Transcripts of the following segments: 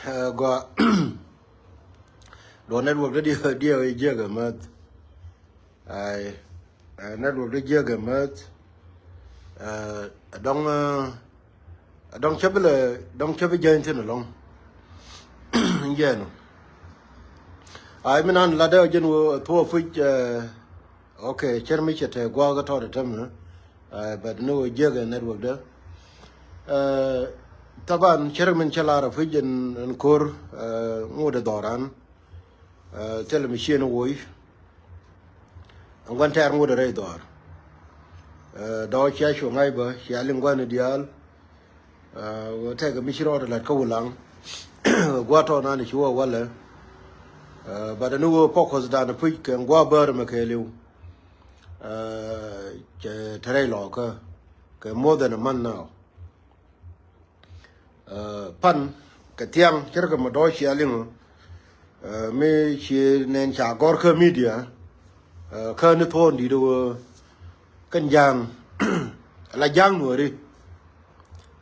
go do network the dia jega mat ai network the jega mat dong chabe jain tin long yeah no ai minan la da jen wo to fu okay chermi chete gwa ga to da tam but no jega network da taban chermin chalara fu jen kor ngode doran television woi ngwan tar ngode re dor do cha sho ngai ba ya lingwan dial wo ta ga mishiro da ka wulang gwa to na ni chuwa wala ba da nuwo focus da na fu kan gwa bar ma ke lew che tare lo ka more than a month now pan ka tiang cher ma do shi aling me shi nen cha gor ka media ka ne thon di do kan jang la jang no ri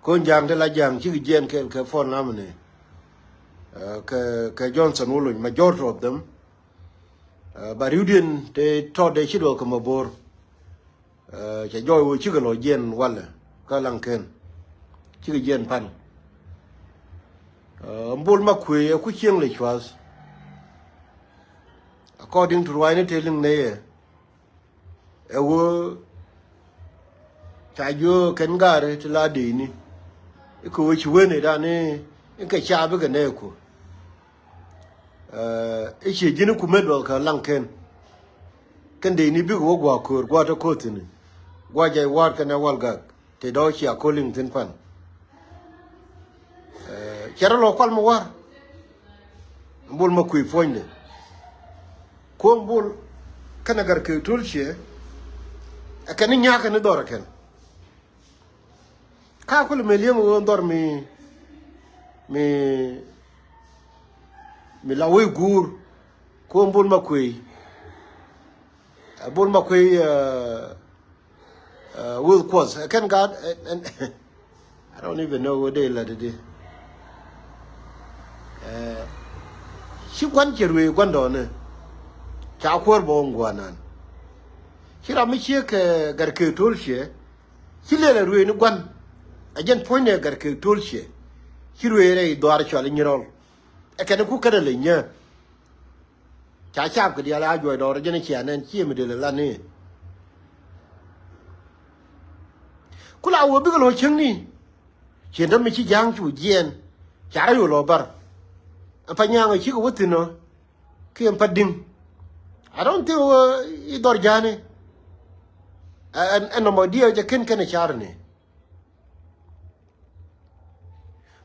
kon jang de la jang chi gen ke phone nam ne ka Johnson ulun majority of them but you didn't they thought they should come aboard cha joy wo chi ga lo gen wala ka lang ken chi gen pan mbol makwe ku chieng le chwas according to wine telling ne wo cha yo ken gare tla de ni ko wo chi wene da ne in ka cha ba ga ne ko che jini ku medwal ka lanken kan de ni bi go gwa ko gwa ta ko tin gwa jai war kana walga te do chi a calling tin pan chero lo kwal mo war mbul ma kuy foñne ko mbul kana gar ke tulche akani nyaaka ni dora ken ka ko le meliam wo ndor mi la way gur ko mbul ma kuy will cause can god and I don't even know what they let it shi kwan kirwe gwando ne ta kwar bo ngwanan kira mi che ke garke tolshe kilele ruwe ni gwan ajen poine garke tolshe kirwe re doar chole nyirol e kan ku kada le nya cha cha ko dia la joy do jene che anen chi mi de la ne kula wo bi lo chengni chen da mi chi jang chu jien cha yo lo bar apanyanga chi ko wutino kiyam padding I don't think idor jane and no dia je ken charne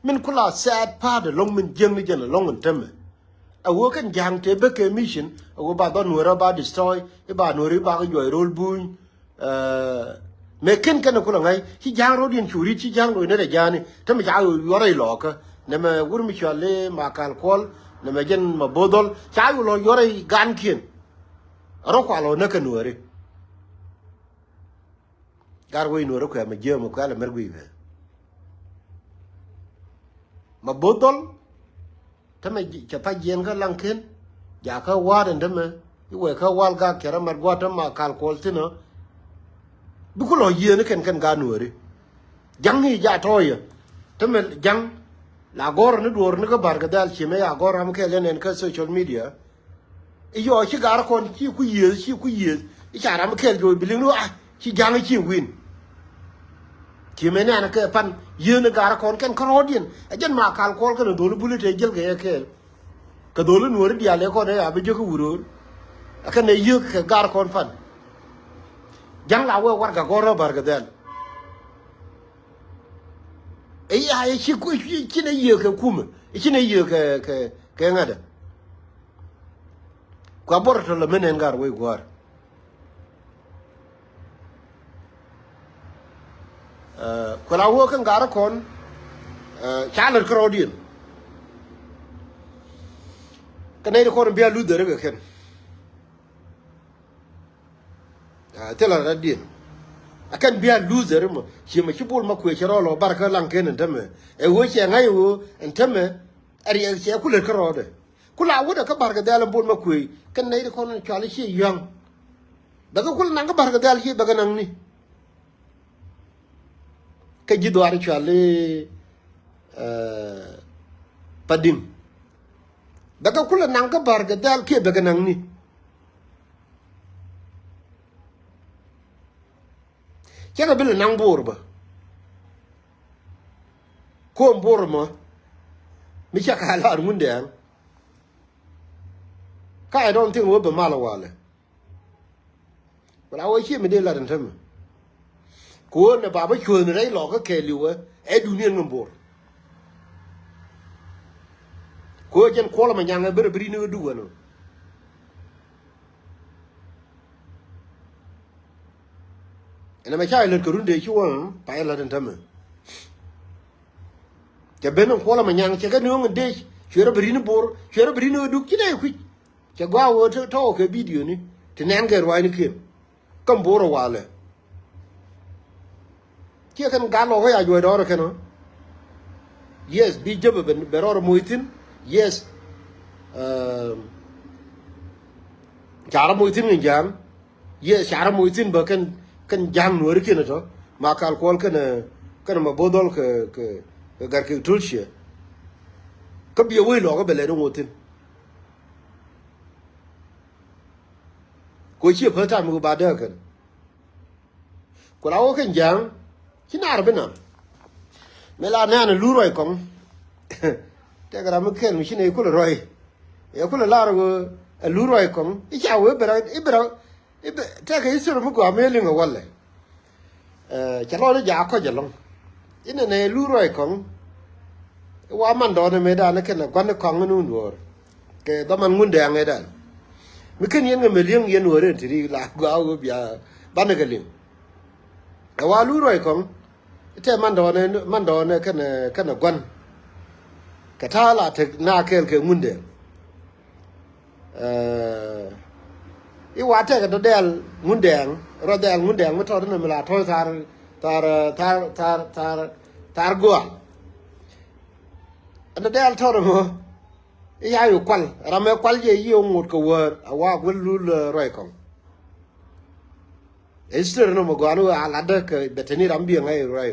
min kula sad part long min jeng ni jena long temme a wo kan jang te be ke mission a wo ba don wora ba destroy e ba no ri ba ko joy rol buñ me ken kula ngai chi jang ro din churi chi jang lo ne da jane temme ja yo re lo ka nema wurmi chale makal kol nema jen ma bodol chayu lo yore gankin ro kwalo na kanuare garwe no ro kwa ma jema kwa la mergui be ma bodol tama chapa jen ga lankin ja ka wadan dama iwe ka wal ga kera mar gwata makal kol tino bukulo yene ken ganuare jangi ja toya tama jang la gor ni dor ni ka bar ga dal chi me ya gor am ke len ka social media yo chi gar kon chi ku ye i cha ram ke jo bilin no chi jang chi win chi me na ka pan ye ni gar kon ken krodien a jen ma kal kol ka do lu bulite jel ke ka do lu nori dia le ko ne ya be jo ku wuro aka ne ye ka gar kon pan jang la wo war ga gor bar ga dal ai chi ku chi ne ye ke kuma chi ne ye ke ngada kwa borto le menen gar we gwar ko la wo kan gar kon chaler krodien kanai ko biya lu dere ken tela radien akan biya loser mo shi ma kibul ma ku chero lo barka lan ken ntame e wo che ngai wo ntame ari che ku le kro de ku la wo de ka bar ga dal bon ma ku kan nei de kon chali chi yang daga ku nang ka bar ga dal chi daga nang ni ka ji do ari chali padim daga ku nang ka bar ga dal ke daga nang ni che ga bil nang bor ba ko bor mo mi cha ka la mun de ka I don't think wo be mala wale wala wo chi me de la den tem ko ne ba ba chue ne dai lo ka ke liu e du nien ngam bor ko jen ko la ma nyanga ber bri ne du wono ene ma cha le ko runde chi won pa la den tem ke beno ko la ma nyanga che ga no ngde chere bri ne bor chere bri ne du ki ne ku che gwa wo to ke video ni te nen ge rwa ni ke kam boro wale ke kan ga lo ya jo do ke no yes bi job ben beror muitin yes chara muitin ni jam yes chara muitin ba kan jam no ke no to ma kal kol kan ma bodol ke gar ke tulshie ka bi wo lo ga bele no mutin ko chi pa ta mu ba da kan ko la wo kan jam kinar bena mela na na lu roi kong te gara mu ken mi shine ko roi e ko la ro lu roi kong i cha we bera te ka isuru mu ko ameli ngo walle cha lo ja ko ja long ina ne lu roi kong wa man do ne me da na ken na kwan kong nu ndur ke do man ngun de ngai da mi ken yen me liang yen wore ti la ga go bia ban ga ling wa lu roi kong te man do ne kan gwan ka ta la te na kel ke munde I wa te ga do del munde ro del munde mo to ne la to tar go an del to mo ya yu kwal rame kwal je yi ngut ko wor wa gul lu roi kong Esther no mo ganu ala de ke beteni rambi ngai roi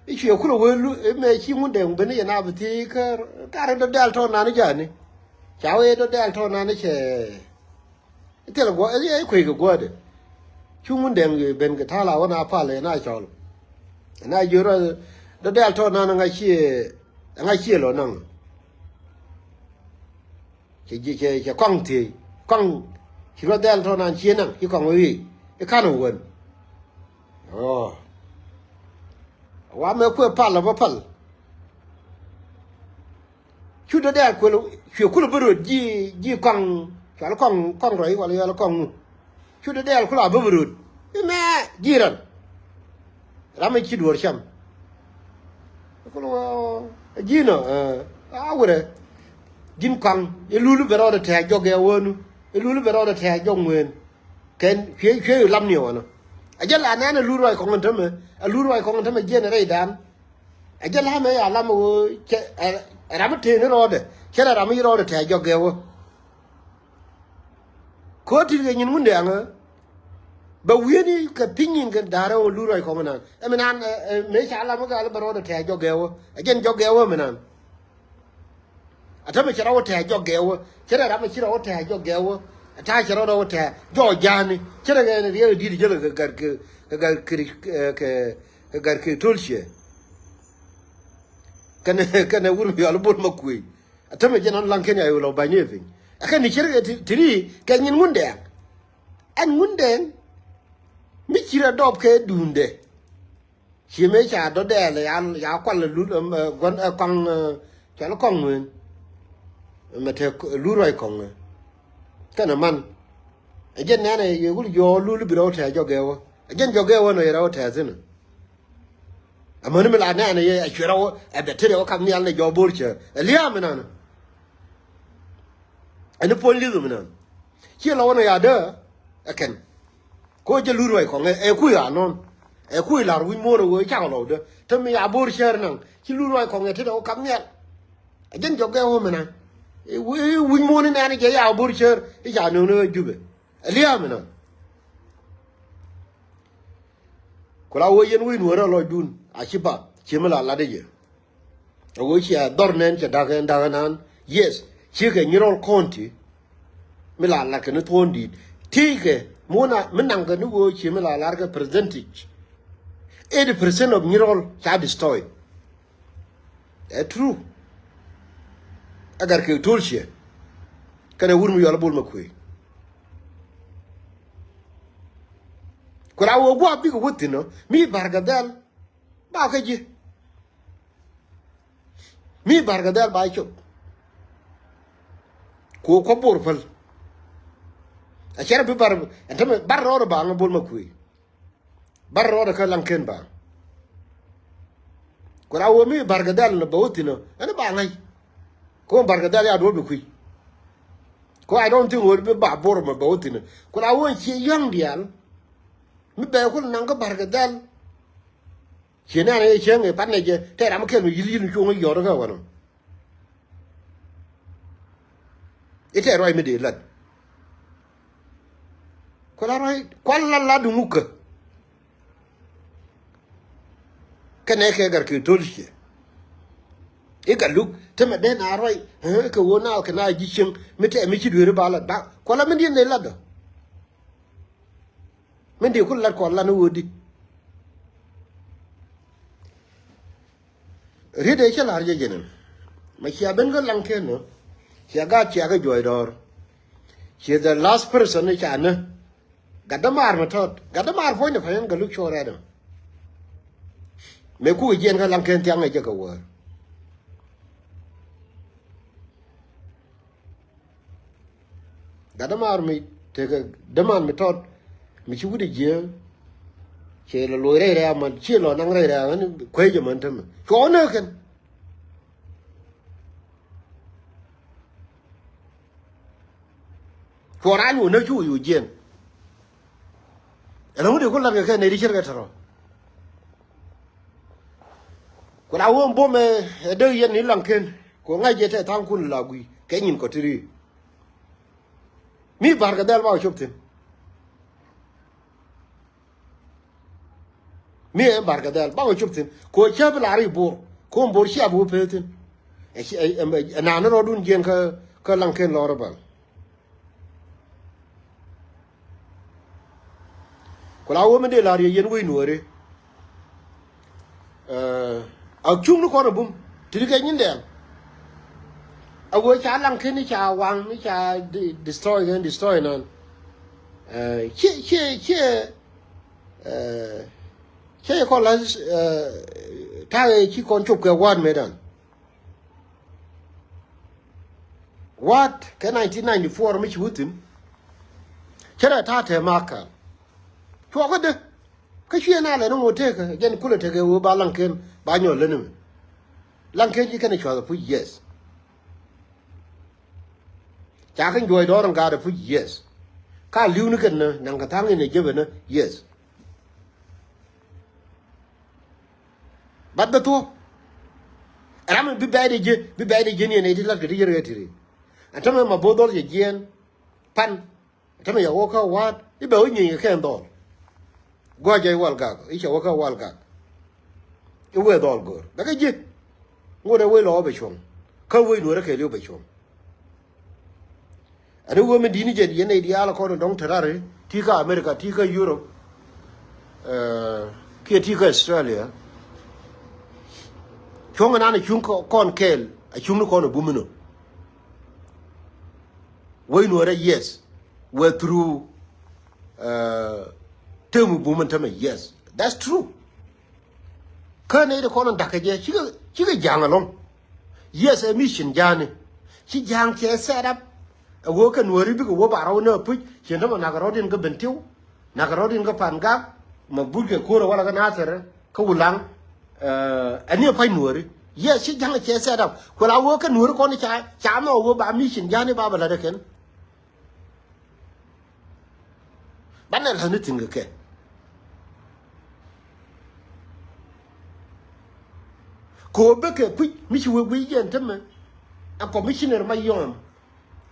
ichi okulo welu me chi munde mbene ya na biti ka do dal to na ni jani chawe do dal to na ni che itela go e ko go de chu munde ben ga tala wana pa le na chol na juro do dal to na nga chi lo nang che kwang ti kwang chi do dal to na chi nang chi kwang wi e ka no won oh wa me ko pa la ba pal chu do da ko chu ku bro ji kwang cha kwang roi wala ya kwang chu do da ko la ba bro me jiran rame chi dur sham ko ji no a wure jin kwang e lulu bero da ta joge wonu e lulu bero da ta jongwen ken che lam ni wono ajala na na luru ai ko ngam tame a luru ai ko ngam tame je ne rei dan ajala me ya lam wo che ram te ne rode che ram yi rode ta joge wo ko ti ge nyin munde anga ba wieni ka pinin ga daro luru ai ko ngam e menan me cha lam ga ba rode ta joge wo ajen joge wo menan atame che rawo ta joge wo che ram chi rawo ta joge wo ta chero do ta jo jani chere ga ne ri di jelo gar ke tulche kana wuru yo albon makui atame jenon lanken ya yo ba nyefi akani chere tri ka nyin munde an munde mi chira dob ke dunde chime cha do de le ya kwal lu gon kong cha lo kong mun mate lu roi kong kana man ajen nana ye gul yo lulu biro ta jogewo ajen jogewo no yerawo ta zina amani mala nana ye achirawo abetere o kam ni alle jo bolche liam nana ani polizo nana chi lawo no ya de aken ko je luru ai ko e ku ya non e ku la ru mo ro cha lo de te mi ya bolche nan chi luru ai ko te o kam ni ajen joge wo mena wi mo ni nani je ya burcher ja no no jube aliya mena kula wo yen wi no lo dun a chiba chimala la de je wo chi a dornen che daga nan yes chi ke nyirol konti mila la ke no tondi tike mona menanga no wo chi mila la ga percentage 80% of nyirol cha destroyed true agar ke tolche kana wurmu yola bol makui kura wo gwa bi ko wotino mi bargadal ba ka ji mi bargadal ba chop ko borfal a chera bi bar antame barro ba nga bol makui barro ka lanken ba kura wo mi bargadal no ba wotino ana ba ngai ko bargadal ya do bi kui ko I don't think would be ba bor ma ba wotino kura wo chi young dial mi be ko nanga bargadal chena ne chenge panne je te ram ke mi yili ni chungo yoro ga wono ite roi mi de lat ko la roi kwalla la du muka kane ke gar ke tolche e ga luk te me den a roi ke wona ke na gishin mi te mi chi dure bala da ko la mi de ne lat men de ko lat ko la no wodi ride che la je jenen ma chi aben ga lanke no chi ga joy dor chi the last person ne cha ne gadamar ma tot gadamar foi ne fayen ga luk chora da me ku jen ga lanke tiang je ka wo gadamar mi te ga daman mi tot mi chi wudi je che lo loire re ma che lo nang re ra ni kwe je man tam cho ne ken cho ra yu ne chu yu jen ana wudi ko la ga ne ri cher ga taro ko la wo mbo me de yen ni lang ken ko ngai je te tang kun la gui ke nyin ko tri mi bar ga dal ba chop tin mi bargadal ba chop tin ko che bla ri bor ko bor shi abu petin na na rodun gen ka lanken lor ba ko la wo me de la ri yen wi nuore a chung ko no bum tri ga nyin de a wo cha lanken ni cha wang ni cha destroy non che ko la ta chi kon chop ke wan medan what ke 1994 mi chutin chera ta te maka to ko de ka shi na le no te ka gen kula te ke wo ba lanken ba nyo le ne lanken ji kana chwa pu yes cha kan joy do ran ga da pu yes ka liu ni kan na nang ka tang ni je na yes but the two ram bi bayde je ni ne dilal gadi yere tiri atama ma bodol je gen pan atama ya woka wat ibe onyi ke ndol goje wal ga icha woka wal ga iwe dol gor daga je ngore we lo be chom ka we no re ke lo be chom adu wo me dini je yene di ala ko don tarare tika America tika Europe ke tika Australia chong na chung kon kel a chung ko no bumuno we no re yes we through temu bumun tama yes that's true kane de kono dakaje chiga jangalong yes a mission jani chi jang che set up a wo kan wori bi ko wo baraw no pu chi ndama nagarodin ga bentiu nagarodin ga panga ma burge ko wala ga nasere ko wulang ani pa nuori yes chi jang che set up ko la wo kan nuori ko ni cha no wo ba mission jani ba bala de ken banal hanitin ga ke ko be ke pu mi chi wo wi yen tama a commissioner ma yom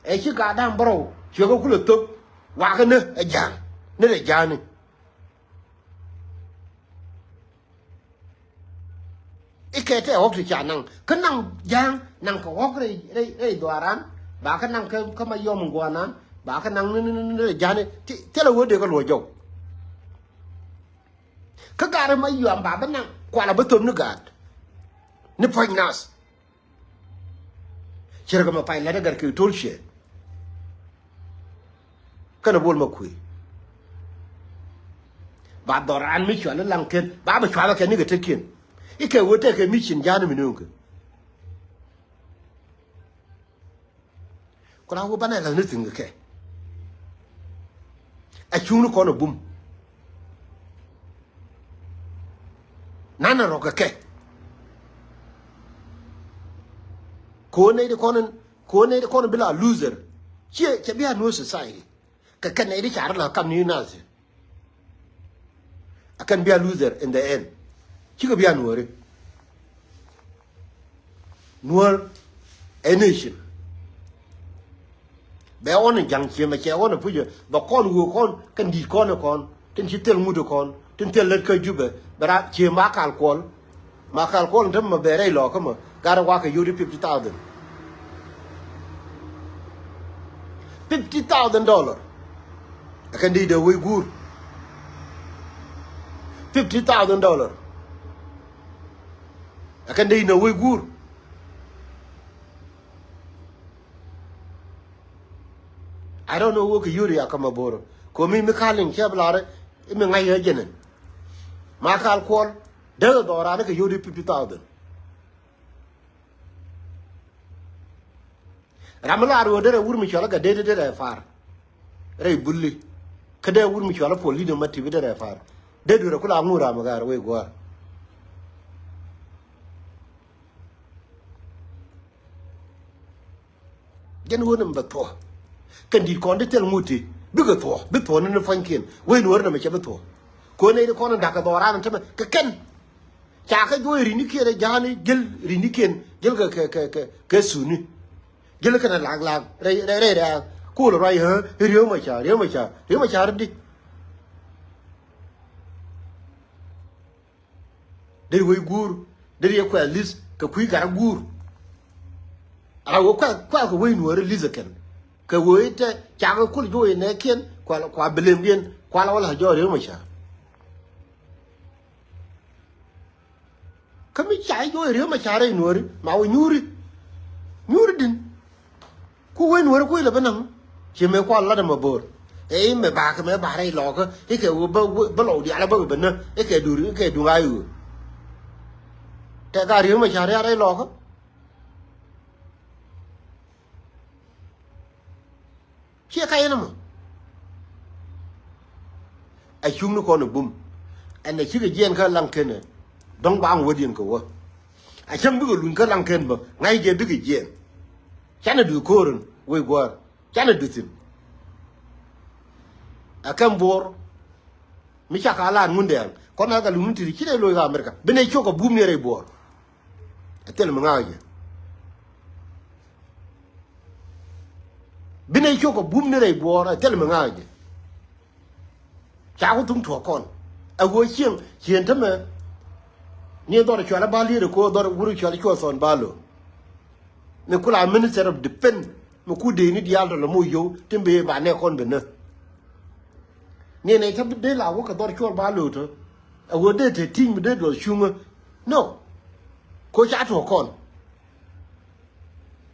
e chi ga dam bro chi ko ku le to wa ga ne e jang ne le jang ni e ke te ok cha nang ka nang jang nang ko ok re doaran ba ka nang ka ma yom ngwa nan ba ka nang ne jang ni te le wo de ko lo jo ka ga ma yom ba ba nang kwa la ba tum nu ga ni point nas chira ga ma pai la da ke tul she kana bol ma kui ba doran mi chwa lang ken ba ba chwa ka ni ga tekin ike wo te ke mi chin jana mi nu ko la wo ba na la ni tin ke a chunu ko no bum nana ro ka ke ko ne de kono bila loser che bia no society ka kan ne de char la kam ni na se akan bia loser in the end chi ka bia nuore nuor a nation be on jang che ma che on pu ba kon wo kon kan di kon tin chi tel mu do kon tin tel let ka jube bara che ma kal kol ndem ma bere lo ko ma gara wa ka yuri 50,000 $50,000 akan di de we gur $50,000 akan di no we gur I don't know wo ka yuri akama boro ko mi kalin che blare mi ngai he jenen ma kal kol de do ra ne ka yuri 50,000 ramala ro de wur mi chola ga de far re bulli kada wur mi chola poli de mati bi de far de du kula ngura ma gar we go gen wonum ba to kan di kon de tel muti bi ga to bi to ne fankin we no na me che ba to ko ne de kon da ka do ra na tama ka ken cha ka do ri ni ke de jani gel ri ni ken gel ka suni gel ka na lag re ko lo rai ha riyo ma cha di de we gur de ye kwa lis ka kui ga gur ala wo kwa ko we no re lis ken ka wo ite cha ko kul jo ne ken kwa belem yen kwa la wala jo riyo ma cha kami cha jo riyo ma cha re no re ma wo nyuri din ku we no re ko le banang che me kwa la da mabor e me ba ka me ba re lo ko e ke wo ba lo dia la ba be na e ke du ayu te ga riyo ma cha re lo ko che ka ina mo a chung no ko no bum an ne chi ga jen ka lang ken dong ba ngo dien ko wo a chem bi ko lun ka lang ken ba ngai je bi ga jen chana du ko ron we go chana du tin akan bor mi cha ka la munde an ko na ga lun ti ki de lo ga amerika bene choko bum ne re bor atel mo ngaaje bine choko bum ne re bor atel mo ngaaje cha ko tum to kon a go chien tame ni do re chwa la bali re ko do wuru chwa ko son balo ne kula minister of defense mo ku de ni dial do mo yo timbe ba ne kon be ne ne tab de la wo ka do chwa balo to a go de te ting de do shunga no ko cha to kon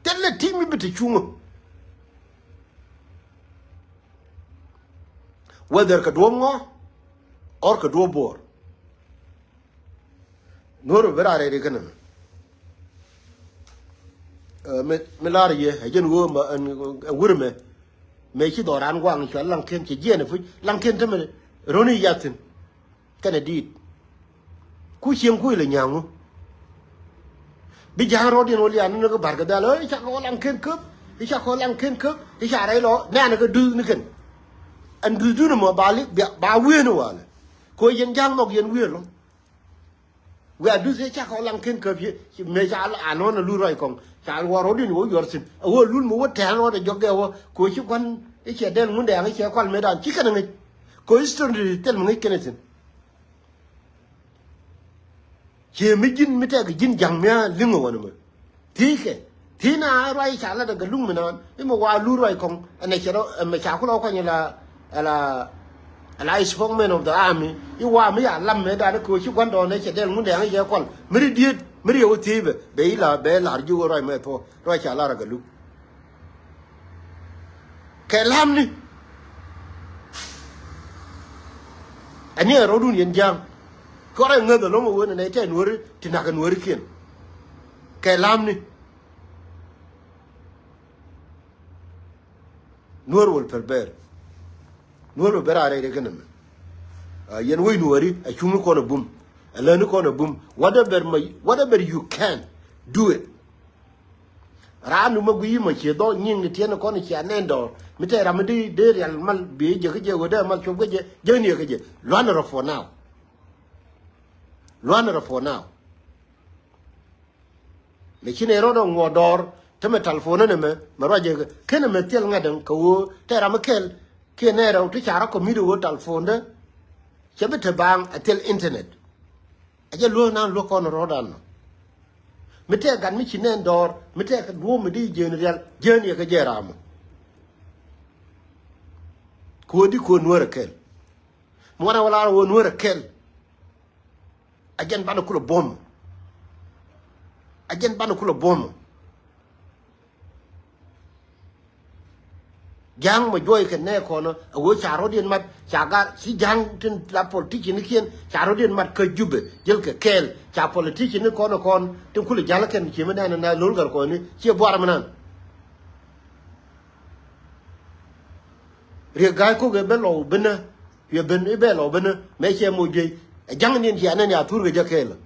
telle ting mi be te shunga whether ka do ngo or ka do bor noro verare re kana me lari ye hajen wo ma wurme me chi doran gwang chwa lang ken chi je ne fu lang ken te me roni yatin kana dit ku chiem ku le nyangu bi jang ro din oli an no ko bar ga dalo cha ko lang ken kup cha ko lang ken kup cha rai lo na na ko du ni ken an du no mo bali ba wi no wala ko yen jang nok yen wi lo we are do say cha ko lang ken ke me cha anon lu roi kong cha wo ro din wo yor sin wo lu mo wo tan wo de joge wo ko chi kon e che del mun de ang che kwal me dan chi kan ngi ko history tel mo ngi kenetin che mi jin mi te ga jin jang me lingo wona mo ti ke ti na roi cha la daga lung me nan e mo wa lu roi kong ane che ro me cha ko ko ni la ala spokesman of the army you wa me ya lam me da ko chi kwan do ne che del mun de ang che kwal mi di mi yo ti be la ju roi me to roi cha la ga lu ke lam ni ani ro dun yen jang ko ra ngơ lo mo wona ne te nuori ti na ga nuori kien ke lam ni nuor wol perber nuor berare de ganam yen way nuori a chumu ko na bum a lenu ko na bum whatever you can do it ranu maguyi ma che do nyin ni tiene ko ni cha nendo mi te ramadi de real mal be je ke go de mal cho ke je ni ke je loan ro for now le chine ro do ngodor te me telephone ne me ro je ke ne me tel ngadan ko te ram kel ke ne ro ti cha ra ko mi do telephone de che be te bang atel internet aje lo na lo ko no ro dan mi te gan mi chine ndor mi te do mi di je ni ke je ram ko di ko nuora kel mo na wala wo nuora kel ajen bana kula bom jang mo joy ke ne ko no wo charo din mat chaga si jang tin la politique ni kien charo din mat ke jube jel ke kel cha politique ni ko no kon tin kula jala ken ki me na lol gar ko ni ci boar manan re ga ko ge belo bena ye ben e belo bena me che mo joy jang nin ci anan ya tur ge jakel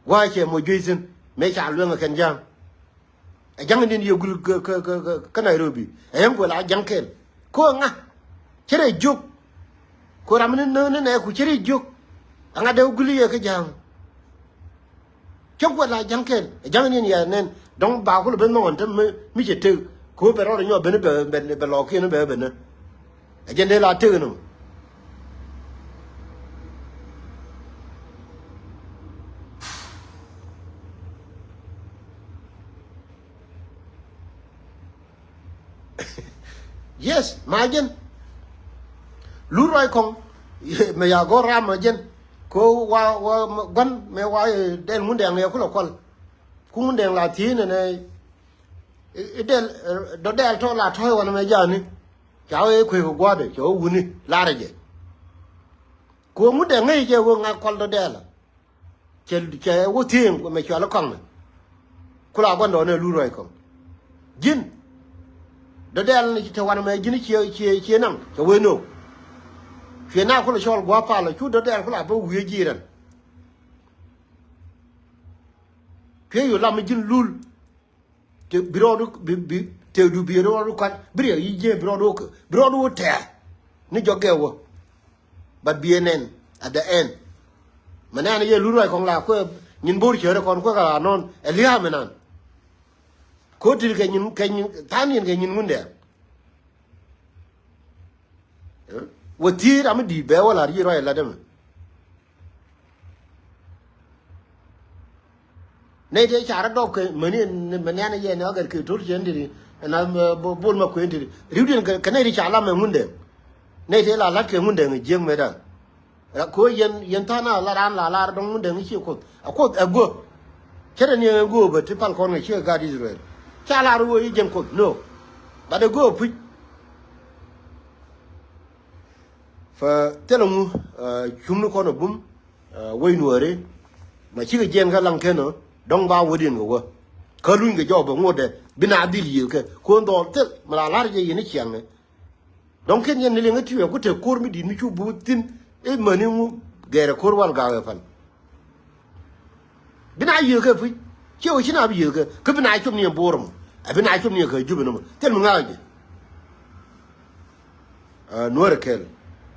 wa che mo joy sin me cha lu nga ken jang jang nin ye gul ka Nairobi ayam ko la jang kel ko nga chere juk ko ramne ne ku chere juk anga de gul ye ka jang chok la jang kel jang nin ya nen dong ba ko ben non tam mi che te ko be ro nyo ben be lo ki ne be ne ajen de la te no yes majen lu roi kong me ya go ram majen ko wa gan me wa del mun deng ne ko lo kol ku mun deng la ti ne del do del to la toy wona me ja ni chao e ko go de cho wu ni la re je ko mun deng ngai je wo nga kol do del che wo tin ko me cha lo kong ku la gon do ne lu roi kong jin do del ni te wan me jini che nang to we no fe na ko le chol gwa pa la chu do del ko la bo wi ji ran ke yo la me jin lul te biro du bi te du biro ru kan brio yi je biro du te ni joge wo but bnn at the end manana ye lu roi kong la ko nyin bor chere kon ko ga non elia menan ko til ke nyin tanin ke nyin munde wo ti ram di be wala ri ro la dem ne de chara do ke mani manana ye no ga ke tur jen di na bol ma ko ndi riudin ke ne ri chala me munde ne de la ke munde ngi jeng me dan ko yen tana la ran la dong munde ngi chi ko go chere ni go ba ti pal kon ngi chi ga di Israel chala ru yi jen ko no ba de go pu fa telongu chumnu ko no bum way nuore ma chi ga jen ga lang ke no dong ba wodin go ka lu ngi job ngode bina dil yi ke ko ndo tel ma la je yi ni chiang dong ken yen ni ngati ko te kor mi di ni chu bu tin e mani mu gere kor wal ga fa bina yi ke fu che o china bi yi ke bina chum ni borum abina chum ni ke jubu no tel mu ngaje nuore kel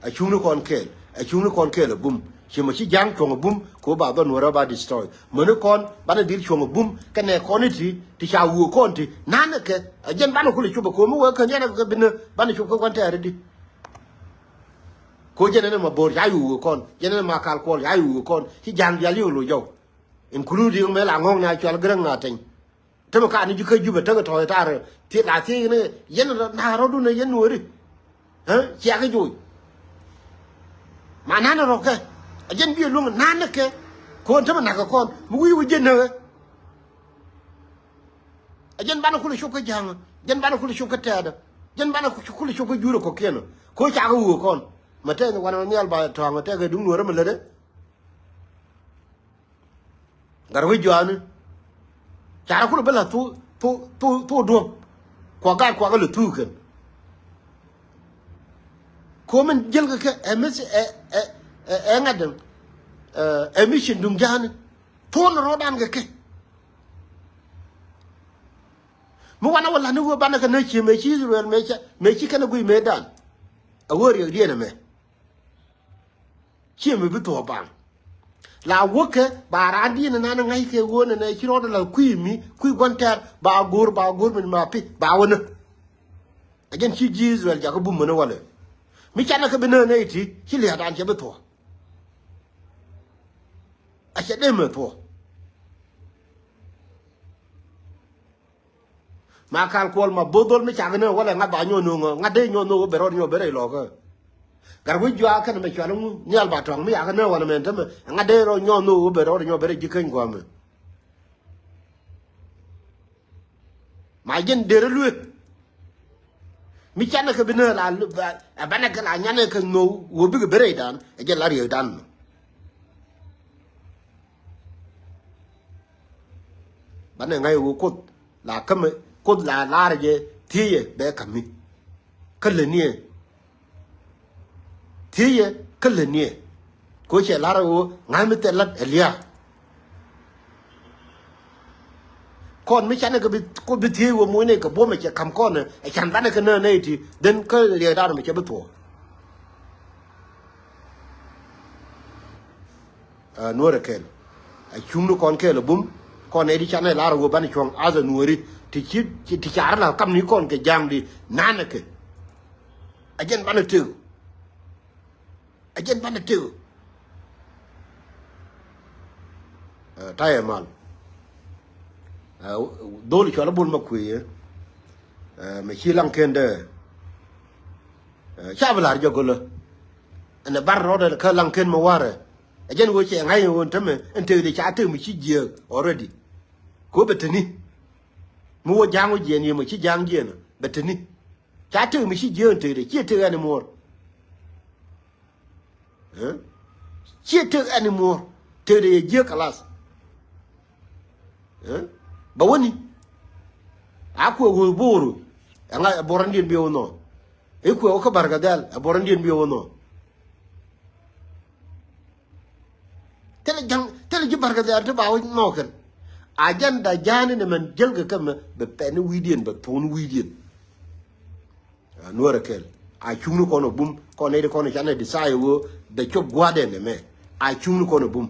a chumnu kon kel bum chỉ mà chỉ giang chuồng bùm của bà tôi nuôi ra bà destroy mà nó con bà nó đi chuồng bùm cái này con ấy thì chào vừa con thì nán cái dân bà nó cũng lấy chụp của mua cái nhà nó cái bên bà nó chụp cái quan trọng đi cô dân này mà bồi giải vừa con dân này mà cào con giải vừa con chỉ giang giải liu rồi dầu including mấy là ngon này cho nó cái răng nào thành thế mà cái này chỉ khơi du lịch cái thôi ta rồi thì là thế này dân nó nào đó này dân nuôi đi hả che cái gì mà nán nó rồi cái dân bia luôn nán cái con thế mà nãy con mũi với dân nữa dân bán nó cũng lấy chụp cái giang dân bán nó cũng lấy chụp cái tè đó dân bán nó cũng lấy chụp cái du lịch có kia nữa cô cha cái vừa con mà thế nó quan nó nhal bà thằng mà thế cái đúng nuôi đó mình lấy đấy gar với giò nữa cha nó cũng biết là tu đuông qua cái lửa thu kìa cô mình dân cái em nghe được emission đúng ra nữa thôn nó đan cái mà quan nó là nó bán cái nơi chỉ mấy chi rồi mấy chi cái nó quy mấy đàn ở vừa đi này mày chỉ mấy bữa tuổi bằng là quốc cái bà ra đi này nó ngay cái quân này chỉ nó là quy quan trọng bà gor mình mà pi bà quân nữa anh chỉ gì rồi giờ có bùm nó vào mi chana cái bên này thì chỉ là đàn chỉ bữa tuổi à sẽ đem bữa tuổi mà khăn quần mà bố đôi mi chana cái nữaว่าngắt bà nhô nung ngắt đây nhô nung bể rồi nhô bể này lò cơ gar với gió cái này cho nó nhal bà tròn mi à cái nữaว่าmình thế mà ngắt đây rồi nhô nung bể rồi nhô bể chỉ kênh qua mà dân để luôn mi chana cái bên là bạn cái là nhane cái nô wo bị cái bể đàn cái là riêng đàn bạn này ngay wo cốt là cái cốt là la rồi thì bé cầm mi cái lần này thì cái lần này cô sẽ la rồi ngay mới tên là Elia con mấy chán này cái bị thiếu của mũi này cái bố mày chỉ cầm con này chẳng bán được cái nơi này thì đến cái lìa ra mày chỉ biết thua nuôi được cái chúng nó con cái là bún con này đi chán này lá rồi bán đi chuồng áo giờ nuôi đi thì chả là cầm ní con cái giang đi nán được cái dân bán được tiêu dân bán được tiêu tay mà đôi cho nó buồn mà quỷ mà khi lăng khen đây sao lại cho cô lơ anh là bắt rồi cái lăng khen mà qua rồi anh nói chuyện ngay luôn thế mà anh từ để trả từ mình chỉ giờ already cố bật đi mua giang cái gì mà chỉ giang gì nữa bật đi trả từ mình chỉ giờ từ để chia từ anh mua chia từ anh mua từ để giờ class bawani aku go boru anga borandien biyo no eku o ka bargadal borandien biyo no tele ji bargadal to bawo no kan ajanda jani ne man jelga kam be pen widien be ton widien nuora kel a chunu kono bum kono de kono chana de sayo de chop gwade ne me a chunu kono bum